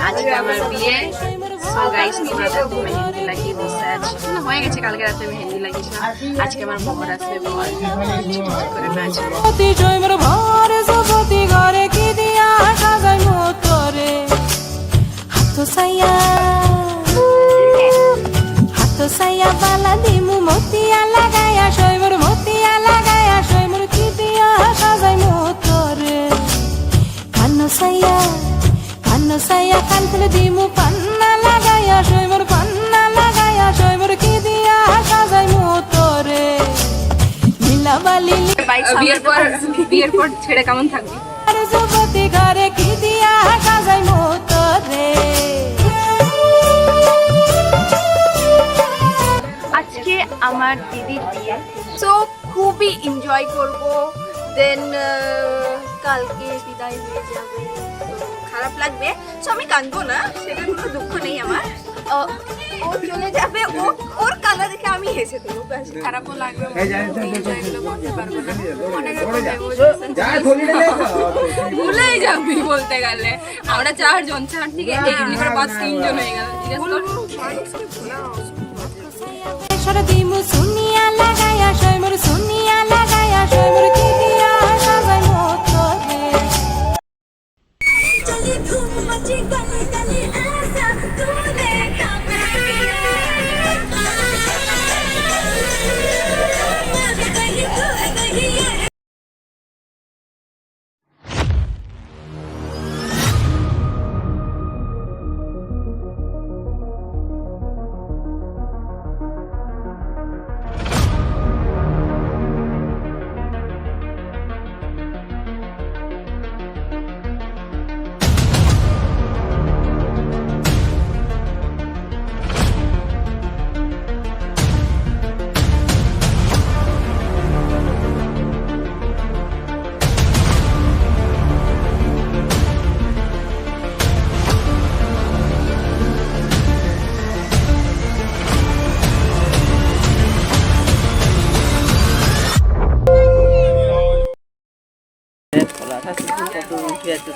আজকে আমার বিয়ে। সো গাইস তোমাদের মেহেন্দি লাগিয়ে বসে আছি, হয়ে গেছে কালকে রাতে মেহেন্দি লাগিয়েছিলাম। আজকে আমার বর আসবে, বর করে সাইয়া বালা দিমু মতিয়া লাগায়া শৈবর মতিয়া লাগায়া শৈবর কি দিয়া সাজাই মোতরে কান্ন সাইয়া কানতলে দিমু পান্না লাগায়া শৈবর পান্না লাগায়া শৈবর কি দিয়া সাজাই মোতরে নীলা বালি বিয়ের পর ছেড়ে কেমন থাকবি? আর যুবতী ঘরে কি দিয়া সাজাই মোতরে। আজকে আমার দিদির বিয়ে, সো খুবই এনজয় করব। দেন কালকে বিদায় হয়ে যাবে, খারাপ লাগবে। সো আমি কাঁদবো না, সেটা কোনো দুঃখ নেই আমার। ও চলে যাবে, ওর কান্না দেখে আমি হেসে দেবো, ব্যাস। খারাপও লাগবে, করতে পারবো না, ভুলেই যাবি বলতে গেলে। আমরা 4 জন, 4 থেকে 3 জন হয়ে গেল। দিমু সুনিয়া লাগায়া শৈমর সুনিয়া লাগায়া শৈমর কি দিয়া সাজাই মোতরে চলি ঘুম মচি গলি গলি আসা তুলে কামে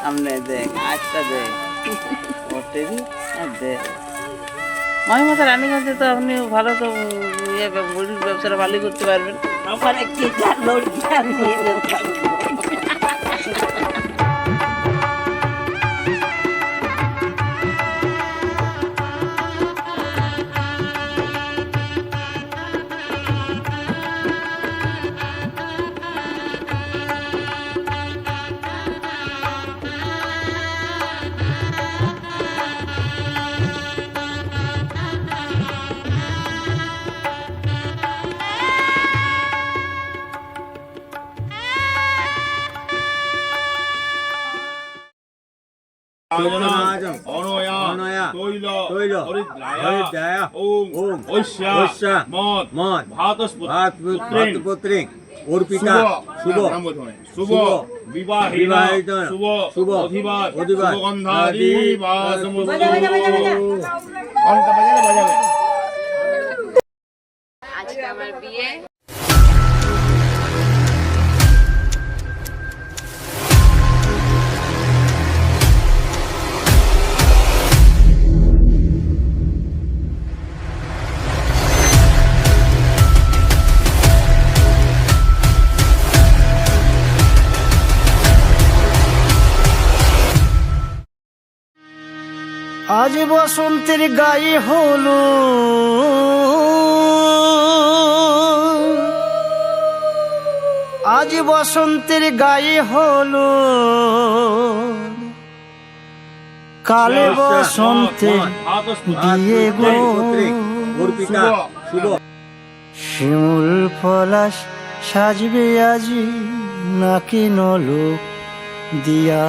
সামনে দেখ, আজটা দেখ, মাঝে মাথা রানীগঞ্জে তো আপনি ভালো তো মুড়ির ব্যবসাটা ভালোই করতে পারবেন। অর্পিতা শুভ শুভ বিবাহিত শুভ শুভ অধিবাস সুগন্ধাদি আজকে আমার বিয়ে। আজ বসন্তের গায়ে হলো আজ বসন্তের গায়ে হলো কালে বসন্তের দিয়ে গো শিমুল পলাশ সাজবে আজি নাকি নলো দিয়া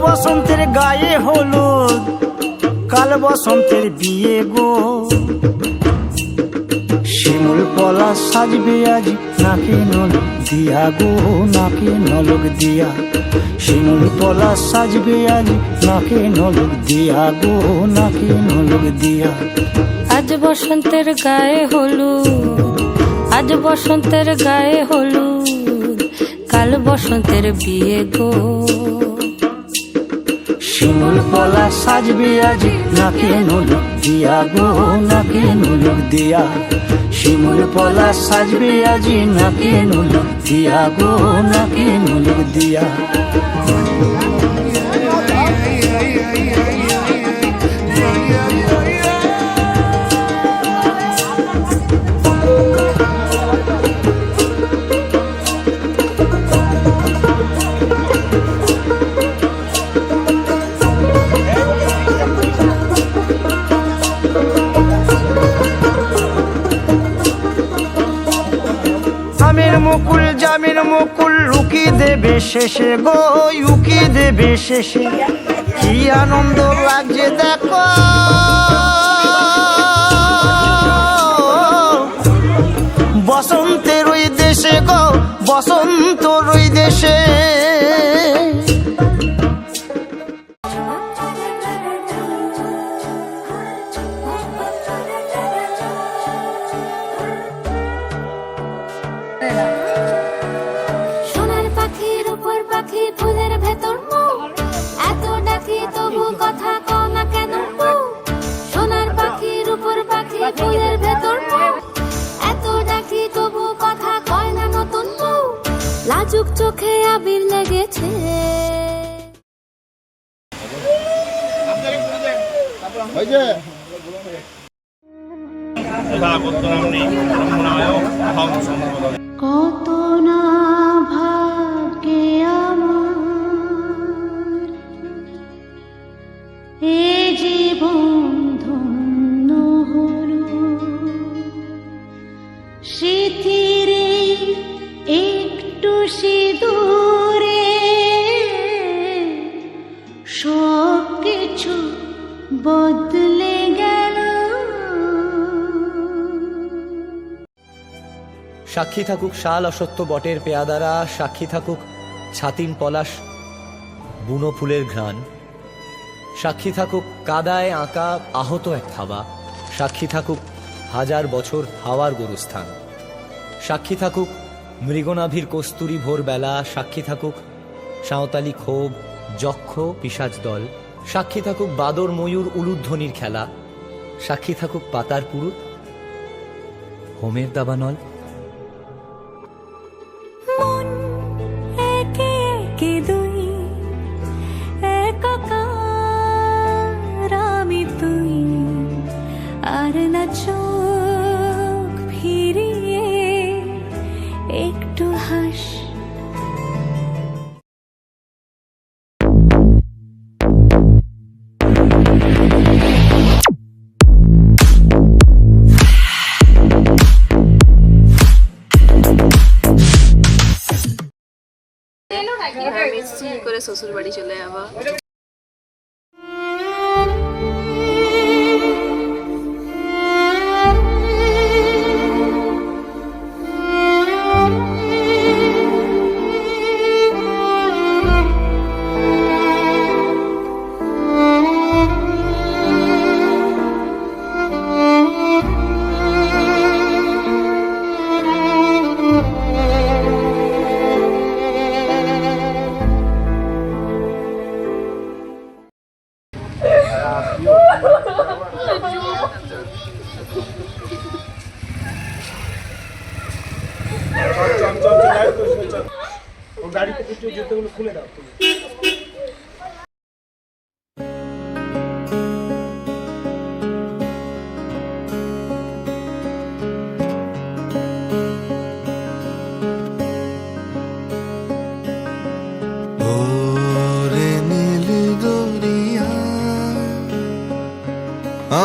বসন্তের গায়ে হলুদ কাল বসন্তের বিয়ে গো শিমুল পলাশ সাজবে আজি নাকে নলক দিয়া গো নাকে নলক দিয়া শিমুল পলাশ সাজবে আজি নাকে নলক দিয়া গো নাকে নলক দিয়া আজ বসন্তের গায়ে হলুদ, আজ বসন্তের গায়ে হলুদ, কাল বসন্তের বিয়ে গো। শিমুল পলাশ সাজবে আজি নাকে নলক দিয়া গো নাকে নলক দিয়া শিমুল পলাশ সাজবে আজি নাকে নলক দিয়া গো নাকে নলক দিয়া মুকুল জামিন মুকুল লুকি দেবে শেষে গো উকি দেবে শেষে কি আনন্দ লাগছে দেখো বসন্তের ওই দেশে গো বসন্তর ওই দেশে সোনার পাখির উপর পাখি ফুলের ভেতর মৌ, এত ডাকি তবু কথা কও না কেন বউ? সোনার পাখির উপর পাখি ফুলের ভেতর মৌ, এত ডাকি তবু কথা কয় না নতুন বউ। লাজুক চোখে আবির লেগেছে কত না ভাগ্যে আমার এ জীবন ধন্য হলো স্মৃতির একটু সিঁদুরে সব কিছু বদলে গেল। সাক্ষী থাকুক শাল অসত্য বটের পেয়াদারা, সাক্ষী থাকুক ছাতিম পলাশ বুনো ফুলের ঘ্রাণ, সাক্ষী থাকুক কাদায় আঁকা আহত এক থাবা, সাক্ষী থাকুক হাজার বছর হাওয়ার গোরস্থান, সাক্ষী থাকুক মৃগনাভির কস্তুরী ভোরবেলা, সাক্ষী থাকুক সাঁওতালি ক্ষোভ যক্ষ পিশাচ দল, সাক্ষী থাকুক বাদর ময়ূর উলুধ্বনির খেলা, সাক্ষী থাকুক পাতার পুরুত হোমের দাবানল। মন একে একে দুই একাকার আমি তুই, আর না চোখ ফিরিয়ে একটু হাস। মিষ্টি করে শ্বশুর বাড়ি চলে যাবো। গাড়িতে কিছু জুতোগুলো খুলে দাও তুমি।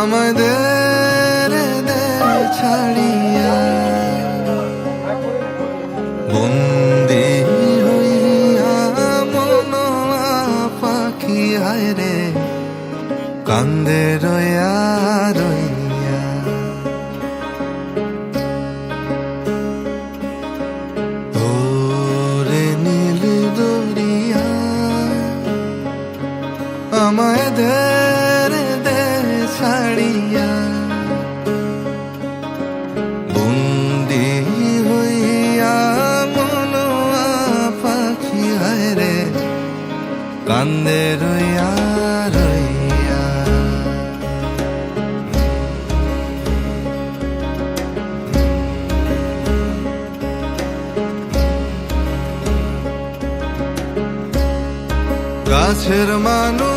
আমাদের ছাড়িয়া বন্দি হইয়া মনোয়া পাখি হায় রে কান্দে রইয়া রইয়া কাছের মানুষ